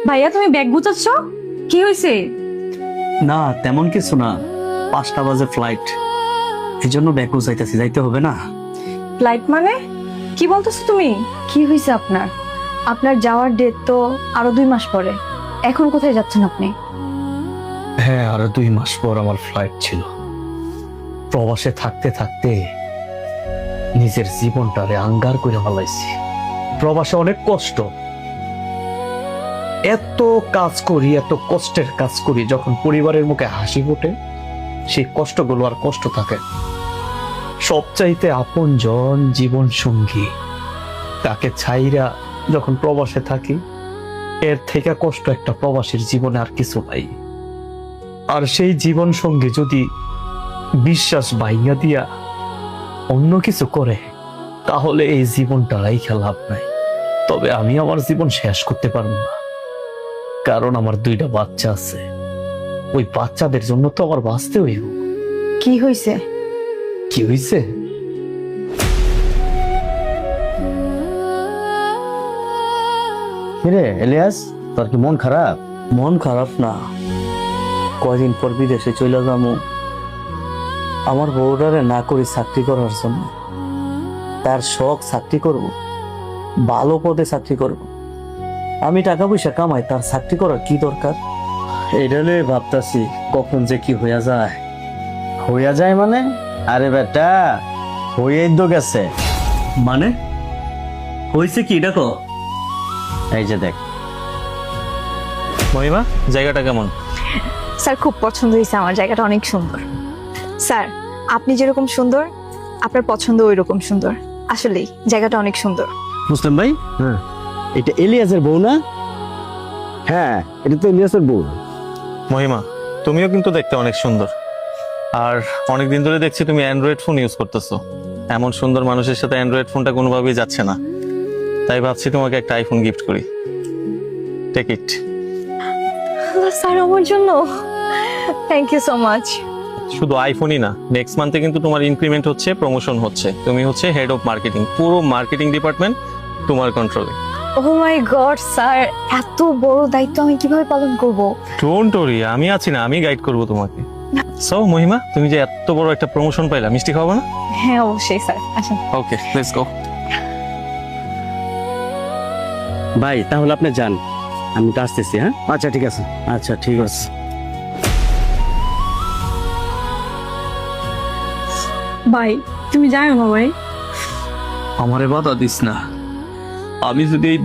ভাইয়া তুমি ব্যাগ গুছাচ্ছ? কি হয়েছে? না তেমন কিছু না, 5টা বাজে ফ্লাইট, এই জন্য ব্যাগ গুছাইতেছি। যাইতে হবে না? ফ্লাইট মানে কি বলতেছো তুমি? কি হয়েছে আপনার? আপনার যাওয়ার ডেট তো আরো 2 মাস পরে। এখন কোথায় যাচ্ছেন আপনি? হ্যাঁ, আরো 2 মাস পর আমার ফ্লাইট ছিল। প্রবাসে থাকতে থাকতে নিজের জীবনটারে আঙ্গার করে ফেলাইছি। প্রবাসে অনেক কষ্ট, এত কাজ করি, এত কষ্টের কাজ করি, যখন পরিবারের মুখে হাসি ফোটে সেই কষ্টগুলো আর কষ্ট থাকে। সবচাইতে আপনজন জীবন সঙ্গী, তাকে ছাইরা যখন প্রবাসে থাকি, এর থেকে কষ্ট একটা প্রবাসীর জীবনে আর কিছু নাই। আর সেই জীবন সঙ্গী যদি বিশ্বাস ভাইঙ্গা দিয়া অন্য কিছু করে, তাহলে এই জীবনটা রাইখা লাভ নাই। তবে আমি আমার জীবন শেষ করতে পারবো না, কারণ আমার 2টা বাচ্চা আছে। ওই বাচ্চাদের জন্য তো আমার বাঁচতে হইব। কি হয়েছে? কি হইছে? কিরে এলিয়াস, তোর কি মন খারাপ? মন খারাপ না, কয়দিন পর বিদেশে চলে যাবো আমার বউরারে না করি চাকরি করার জন্য। তার শখ চাকরি করব, ভালো পদে চাকরি করব। আমি টাকা পয়সা কামাই, তার চাকরি করার কি দরকার? এটা নিয়ে ভাবতাছি কখন যে কি হইয়া যায়। হইয়া যায় মানে? আরে বেটা, হইয়াই তো গেছে। মানে হয়েছে কি দেখো? এই যে দেখ। মহিমা, জায়গাটা কেমন? স্যার খুব পছন্দ হয়েছে আমার, জায়গাটা অনেক সুন্দর। স্যার আপনি যেরকম সুন্দর, আপনার পছন্দ ওই রকম সুন্দর। আসলেই জায়গাটা অনেক সুন্দর। মুসলিম ভাই, হ্যাঁ এটা এলিয়াসের বউ না? হ্যাঁ, এটা তো এলিয়াসের বউ। মহিমা, তুমিও কিন্তু দেখতে অনেক সুন্দর। আর অনেকদিন ধরে দেখছি তুমি অ্যান্ড্রয়েড ফোন ইউজ করতেছো। এমন সুন্দর মানুষের সাথে অ্যান্ড্রয়েড ফোনটা কোনোভাবেই যাচ্ছে না। তাই ভাবছি তোমাকে একটা আইফোন গিফট করি। Take it. স্যার আমার জন্য থ্যাংক ইউ সো মাচ। শুধু আইফোনই না, নেক্সট মান্থে কিন্তু তোমার ইনক্রিমেন্ট হচ্ছে, প্রমোশন হচ্ছে। তুমি হচ্ছে হেড অফ মার্কেটিং, পুরো মার্কেটিং ডিপার্টমেন্ট তোমার কন্ট্রোলে। ও মাই গড স্যার, এত বড় দায়িত্ব আমি কিভাবে পালন করব? ডোন্ট ওরি, আমি আছি না, আমি গাইড করব তোমাকে। সো মহিমা, তুমি যে এত বড় একটা প্রমোশন পাইলা, মিষ্টি খাওয়াবো না? হ্যাঁ অবশ্যই স্যার, আসেন। ওকে, লেটস গো। ভাই তাহলে আপনি যান, আমি তো আসতেছি। হ্যাঁ আচ্ছা ঠিক আছে। আচ্ছা ঠিক আছে। ভাই তুমি যাও না ভাই। আমারে বাধা দিস না। আমি যদি এই